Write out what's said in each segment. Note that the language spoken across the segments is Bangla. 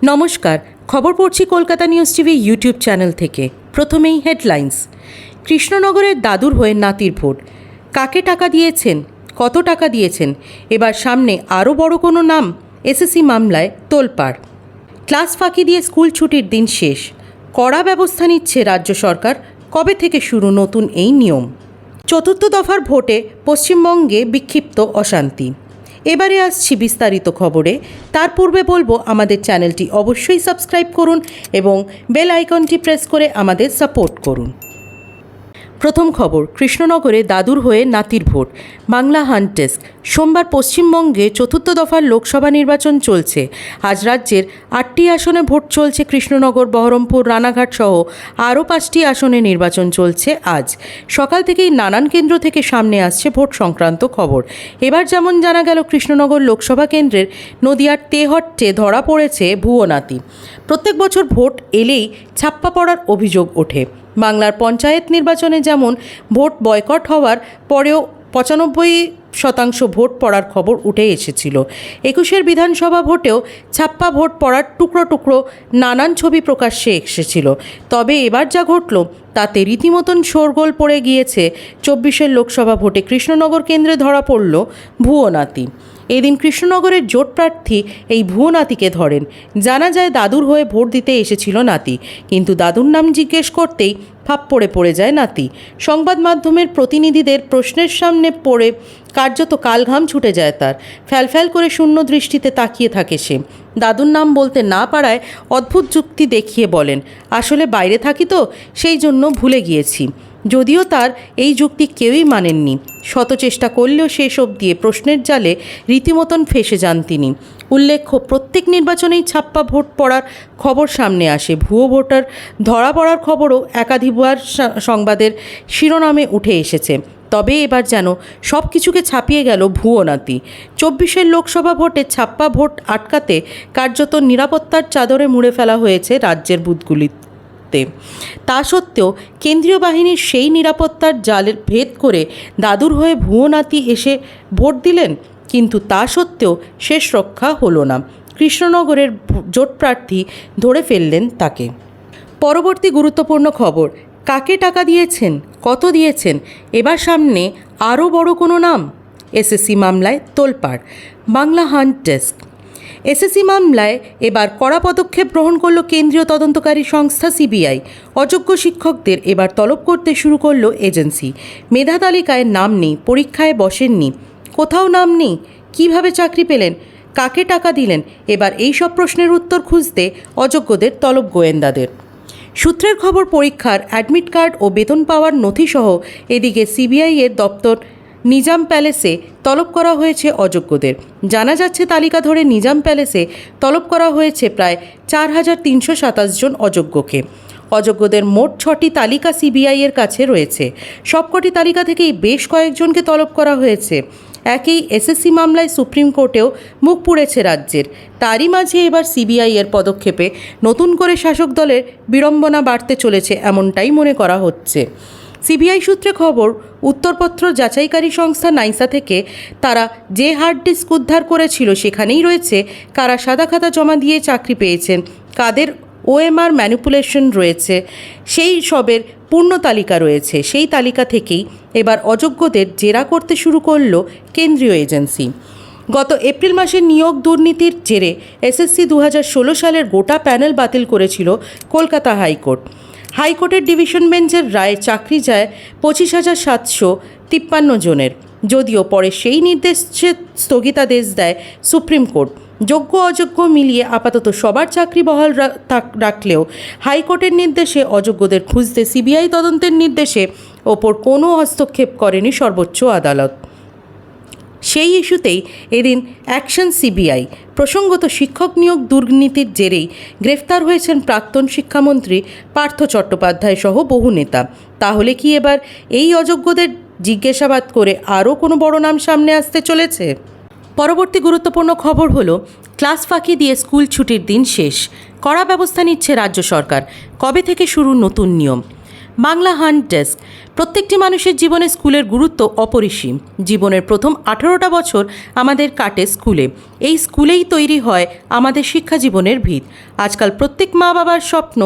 নমস্কার, খবর পড়ছি Kolkata news TV YouTube channel থেকে। প্রথমেই হেডলাইন্স। কৃষ্ণনগরের দাদুর হয়ে নাতির ভোট। কাকে টাকা দিয়েছেন, কত টাকা দিয়েছেন, এবার সামনে আরও বড় কোনো নাম? এসএসসি মামলায় তোলপাড়। ক্লাস ফাঁকি দিয়ে স্কুল ছুটির দিন শেষ, কড়া ব্যবস্থা নিচ্ছে রাজ্য সরকার। কবে থেকে শুরু নতুন এই নিয়ম? চতুর্থ দফার ভোটে পশ্চিমবঙ্গে বিক্ষিপ্ত অশান্তি। এবারে আসছি বিস্তারিত খবরে। তার পূর্বে বলবো, আমাদের চ্যানেলটি অবশ্যই সাবস্ক্রাইব করুন এবং বেল আইকনটি প্রেস করে আমাদের সাপোর্ট করুন। প্রথম খবর, কৃষ্ণনগরে দাদুর হয়ে নাতির ভোট। Bangla hunt desk. সোমবার পশ্চিমবঙ্গে চতুর্থ দফার লোকসভা নির্বাচন চলছে। আজ রাজ্যের 8টি আসনে ভোট চলছে। কৃষ্ণনগর, বহরমপুর, রানাঘাট সহ আরও 5টি আসনে নির্বাচন চলছে আজ। সকাল থেকেই নানান কেন্দ্র থেকে সামনে আসছে ভোট সংক্রান্ত খবর। এবার যেমন জানা গেল, কৃষ্ণনগর লোকসভা কেন্দ্রের নদিয়ার তেহট্টে ধরা পড়েছে ভুয়ো নাতি। প্রত্যেক বছর ভোট এলেই ছাপ্পা পড়ার অভিযোগ ওঠে। বাংলার পঞ্চায়েত নির্বাচনে যেমন ভোট বয়কট হওয়ার পরেও 95% ভোট পড়ার খবর উঠে এসেছিল। 21 বিধানসভা ভোটেও ছাপ্পা ভোট পড়ার টুকরো টুকরো নানান ছবি প্রকাশ্যে এসেছিল। তবে এবার যা ঘটল তাতে রীতিমতন শোরগোল পড়ে গিয়েছে। 24 লোকসভা ভোটে কৃষ্ণনগর কেন্দ্রে ধরা পড়ল ভুয়ো নাতি। এদিন কৃষ্ণনগরের জোট প্রার্থী এই ভুয়ো নাতিকে ধরেন। জানা যায়, দাদুর হয়ে ভোট দিতে এসেছিল নাতি, কিন্তু দাদুর নাম জিজ্ঞেস করতেই ফাপ্পড়ে পড়ে যায় নাতি। সংবাদ মাধ্যমের প্রতিনিধিদের প্রশ্নের সামনে পড়ে কার্যত কালঘাম ছুটে যায় তার। ফ্যালফ্যাল করে শূন্য দৃষ্টিতে তাকিয়ে থাকে সে। দাদুর নাম বলতে না পারায় অদ্ভুত যুক্তি দেখিয়ে বলেন, আসলে বাইরে থাকি তো, সেই জন্য ভুলে গিয়েছি। যদিও তার এই যুক্তি কেউই মানেননি। শত চেষ্টা করলেও শেষ অবধি প্রশ্নের জালে রীতিমতন ফেঁসে যান তিনি। উল্লেখ্য, প্রত্যেক নির্বাচনেই ছাপ্পা ভোট পড়ার খবর সামনে আসে। ভুয়ো ভোটার ধরা পড়ার খবরও একাধিকবার সংবাদের শিরোনামে উঠে এসেছে। তবে এবার যেন সব কিছুকে ছাপিয়ে গেল ভুয়ো নাতি। 24 লোকসভা ভোটে ছাপ্পা ভোট আটকাতে কার্যত নিরাপত্তার চাদরে মুড়ে ফেলা হয়েছে রাজ্যের বুথগুলি। তা সত্ত্বেও কেন্দ্রীয় বাহিনীর সেই নিরাপত্তার জালের ভেদ করে দাদুর হয়ে ভুয়ো নাতি এসে ভোট দিলেন, কিন্তু তা সত্ত্বেও শেষ রক্ষা হলো না। কৃষ্ণনগরের জোট প্রার্থী ধরে ফেললেন তাকে। পরবর্তী গুরুত্বপূর্ণ খবর, কাকে টাকা দিয়েছেন, কত দিয়েছেন, এবার সামনে আরও বড় কোনো নাম? এসএসসি মামলায় তোলপাড়। Bangla hunt desk. এসএসসি মামলায় এবার কড়া পদক্ষেপ গ্রহণ করল কেন্দ্রীয় তদন্তকারী সংস্থা সিবিআই। অযোগ্য শিক্ষকদের এবার তলব করতে শুরু করল এজেন্সি। মেধা তালিকায় নাম নেই, পরীক্ষায় বসেননি, কোথাও নাম নেই, কিভাবে চাকরি পেলেন, কাকে টাকা দিলেন, এবার এই সব প্রশ্নের উত্তর খুঁজতে অযোগ্যদের তলব গোয়েন্দাদের। সূত্রের খবর, পরীক্ষার অ্যাডমিট কার্ড ও বেতন পাওয়ার নথিসহ এদিকে সিবিআইয়ের দপ্তর নিজাম প্যালেসে তলব করা হয়েছে অযোগ্যদের। জানা যাচ্ছে, তালিকা ধরে নিজাম প্যালেসে তলব করা হয়েছে প্রায় 4327 জন অযোগ্যকে। অযোগ্যদের মোট 6টি তালিকা সিবিআইয়ের কাছে রয়েছে। সবকটি তালিকা থেকেই বেশ কয়েকজনকে তলব করা হয়েছে। একই এসএসসি মামলায় সুপ্রিম কোর্টেও মুখ পুড়েছে রাজ্যের। তারই মাঝে এবার সিবিআইয়ের পদক্ষেপে নতুন করে শাসক দলের বিড়ম্বনা বাড়তে চলেছে, এমনটাই মনে করা হচ্ছে। সিবিআই সূত্রে খবর, উত্তরপত্র যাচাইকারী সংস্থা নাইসা থেকে তারা যে হার্ড ডিস্ক উদ্ধার করেছিল সেখানেই রয়েছে কারা সাদা খাতা জমা দিয়ে চাকরি পেয়েছেন, কাদের ওএমআর ম্যানিপুলেশন রয়েছে, সেই সবের পূর্ণ তালিকা রয়েছে। সেই তালিকা থেকেই এবার অযোগ্যদের জেরা করতে শুরু করল কেন্দ্রীয় এজেন্সি। গত এপ্রিল মাসে নিয়োগ দুর্নীতির জেরে এসএসসি 2016 সালের গোটা প্যানেল বাতিল করেছিল কলকাতা হাইকোর্টের ডিভিশন বেঞ্চের রায়ে চাকরি যায় 25,753 জনের। যদিও পরে সেই নির্দেশে স্থগিতাদেশ দেয় সুপ্রিম কোর্ট। যোগ্য অযোগ্য মিলিয়ে আপাতত সবার চাকরি বহাল রাখলেও হাইকোর্টের নির্দেশে অযোগ্যদের খুঁজতে সিবিআই তদন্তের নির্দেশে ওপর কোনো হস্তক্ষেপ করেনি সর্বোচ্চ আদালত। সেই ইস্যুতেই এদিন অ্যাকশন সিবিআই। প্রসঙ্গত, শিক্ষক নিয়োগ দুর্নীতির জেরেই গ্রেফতার হয়েছেন প্রাক্তন শিক্ষামন্ত্রী পার্থ চট্টোপাধ্যায় সহ বহু নেতা। তাহলে কি এবার এই অযোগ্যদের জিজ্ঞাসাবাদ করে আরও কোনো বড় নাম সামনে আসতে চলেছে? পরবর্তী গুরুত্বপূর্ণ খবর হলো, ক্লাস ফাঁকি দিয়ে স্কুল ছুটির দিন শেষ, কড়া ব্যবস্থা নিচ্ছে রাজ্য সরকার। কবে থেকে শুরু নতুন নিয়ম? Bangla hunt desk. প্রত্যেকটি মানুষের জীবনে স্কুলের গুরুত্ব অপরিসীম। জীবনের প্রথম 18টা বছর আমাদের কাটে স্কুলে। এই স্কুলেই তৈরি হয় আমাদের শিক্ষা জীবনের ভিত। আজকাল প্রত্যেক মা বাবার স্বপ্ন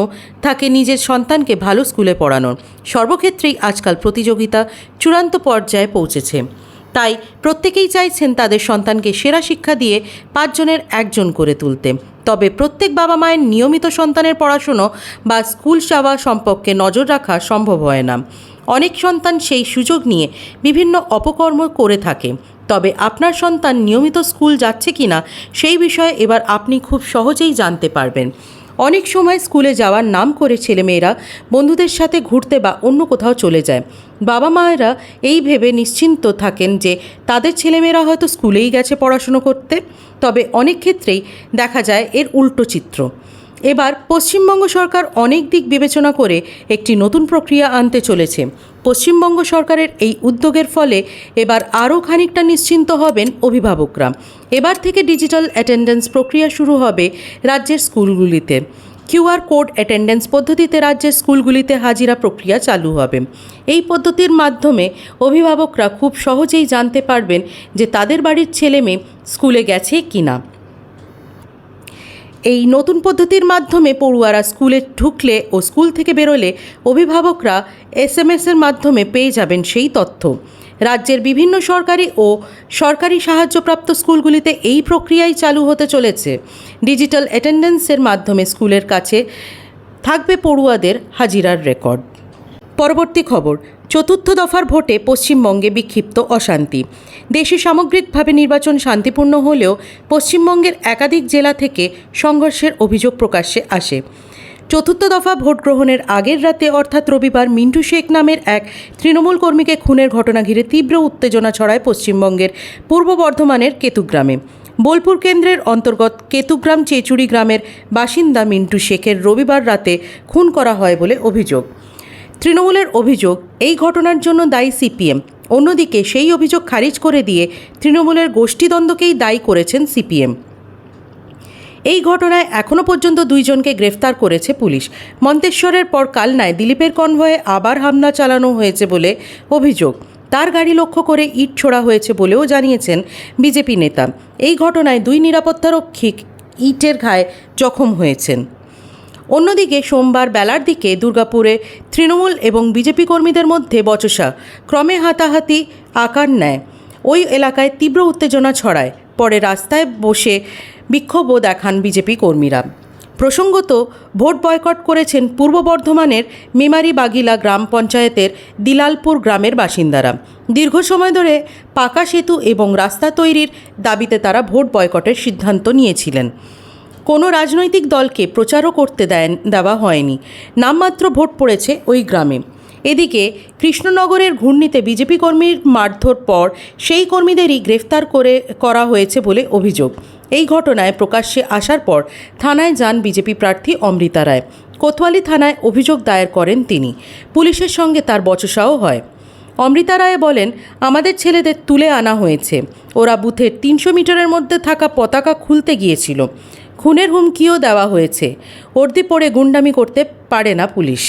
থাকে নিজের সন্তানকে ভালো স্কুলে পড়ানোর। সর্বক্ষেত্রেই আজকাল প্রতিযোগিতা চূড়ান্ত পর্যায়ে পৌঁছেছে। তাই প্রত্যেকেই চাইছেন তাদের সন্তানকে সেরা শিক্ষা দিয়ে 5 জনের একজন করে তুলতে। তবে প্রত্যেক বাবা মায়ের নিয়মিত সন্তানের পড়াশুনো বা স্কুল যাওয়া সম্পর্কে নজর রাখা সম্ভব হয় না। অনেক সন্তান সেই সুযোগ নিয়ে বিভিন্ন অপকর্ম করে থাকে। তবে আপনার সন্তান নিয়মিত স্কুল যাচ্ছে কিনা সেই বিষয়ে এবার আপনি খুব সহজেই জানতে পারবেন। অনেক সময় স্কুলে যাওয়ার নাম করে ছেলেমেয়েরা বন্ধুদের সাথে ঘুরতে বা অন্য কোথাও চলে যায়। বাবা মায়েরা এই ভেবে নিশ্চিন্ত থাকেন যে তাদের ছেলেমেয়েরা হয়তো স্কুলেই গেছে পড়াশুনো করতে। তবে অনেক ক্ষেত্রেই দেখা যায় এর উল্টো চিত্র। এবার পশ্চিমবঙ্গ সরকার অনেক দিক বিবেচনা করে একটি নতুন প্রক্রিয়া আনতে চলেছে। পশ্চিমবঙ্গ সরকারের এই উদ্যোগের ফলে এবার আরও খানিকটা নিশ্চিন্ত হবেন অভিভাবকরা। এবার থেকে ডিজিটাল অ্যাটেন্ডেন্স প্রক্রিয়া শুরু হবে রাজ্যের স্কুলগুলিতে। QR কোড অ্যাটেন্ডেন্স পদ্ধতিতে রাজ্যের স্কুলগুলিতে হাজিরা প্রক্রিয়া চালু হবে। এই পদ্ধতির মাধ্যমে অভিভাবকরা খুব সহজেই জানতে পারবেন যে তাদের বাড়ির ছেলে মেয়ে স্কুলে গেছে কি না। এই নতুন পদ্ধতির মাধ্যমে পড়ুয়ারা স্কুলে ঢুকলে ও স্কুল থেকে বেরোলে অভিভাবকরা SMS-এর মাধ্যমে পেয়ে যাবেন সেই তথ্য। রাজ্যের বিভিন্ন সরকারি ও সরকারি সাহায্যপ্রাপ্ত স্কুলগুলিতে এই প্রক্রিয়াই চালু হতে চলেছে। ডিজিটাল অ্যাটেন্ডেন্সের মাধ্যমে স্কুলের কাছে থাকবে পড়ুয়াদের হাজিরার রেকর্ড। পরবর্তী খবর, চতুর্থ দফার ভোটে পশ্চিমবঙ্গে বিক্ষিপ্ত অশান্তি। দেশে সামগ্রিকভাবে নির্বাচন শান্তিপূর্ণ হলেও পশ্চিমবঙ্গের একাধিক জেলা থেকে সংঘর্ষের অভিযোগ প্রকাশ্যে আসে। চতুর্থ দফা ভোট গ্রহণের আগের রাতে অর্থাৎ রবিবার মিন্টু শেখ নামের এক তৃণমূল কর্মীকে খুনের ঘটনা ঘিরে তীব্র উত্তেজনা ছড়ায় পশ্চিমবঙ্গের পূর্ব বর্ধমানের কেতুগ্রামে। বোলপুর কেন্দ্রের অন্তর্গত কেতুগ্রাম চেচুড়ি গ্রামের বাসিন্দা মিন্টু শেখের রবিবার রাতে খুন করা হয় বলে অভিযোগ। তৃণমূলের অভিযোগ, এই ঘটনার জন্য দায়ী CPM। অন্যদিকে সেই অভিযোগ খারিজ করে দিয়ে তৃণমূলের গোষ্ঠীদ্বন্দ্বকেই দায়ী করেছেন CPM। এই ঘটনায় এখনও পর্যন্ত 2 জনকে গ্রেফতার করেছে পুলিশ। মন্তেশ্বরের পর কালনায় দিলীপের কনভয়ে আবার হামলা চালানো হয়েছে বলে অভিযোগ। তার গাড়ি লক্ষ্য করে ইট ছোড়া হয়েছে বলেও জানিয়েছেন বিজেপি নেতা। এই ঘটনায় 2 নিরাপত্তারক্ষী ইটের ঘায়ে জখম হয়েছেন। অন্যদিকে সোমবার বেলার দিকে দুর্গাপুরে তৃণমূল এবং বিজেপি কর্মীদের মধ্যে বচসা ক্রমে হাতাহাতি আকার নেয়। ওই এলাকায় তীব্র উত্তেজনা ছড়ায়। পরে রাস্তায় বসে বিক্ষোভও দেখান বিজেপি কর্মীরা। প্রসঙ্গত, ভোট বয়কট করেছেন পূর্ব বর্ধমানের মেমারি বাগিলা গ্রাম পঞ্চায়েতের দিলালপুর গ্রামের বাসিন্দারা। দীর্ঘ সময় ধরে পাকা সেতু এবং রাস্তা তৈরির দাবিতে তারা ভোট বয়কটের সিদ্ধান্ত নিয়েছিলেন। কোনো রাজনৈতিক দলকে প্রচারও করতে দেওয়া হয়নি। নামমাত্র ভোট পড়েছে ওই গ্রামে। এদিকে কৃষ্ণনগরের ঘূর্ণিতে বিজেপি কর্মীর মারধর পর সেই কর্মীদেরই গ্রেফতার করা হয়েছে বলে অভিযোগ। এই ঘটনায় প্রকাশ্যে আসার পর থানায় যান বিজেপি প্রার্থী অমৃতা রায়। কোতোয়ালি থানায় অভিযোগ দায়ের করেন তিনি। পুলিশের সঙ্গে তার বচসাও হয়। অমৃতা রায় বলেন, আমাদের ছেলেদের তুলে আনা হয়েছে। ওরা বুথের 300 মিটারের মধ্যে থাকা পতাকা খুলতে গিয়েছিল। খুনের হুমকিও দেওয়া হয়েছে। বর্দি পড়ে গুন্ডামি করতে পারে না পুলিশ।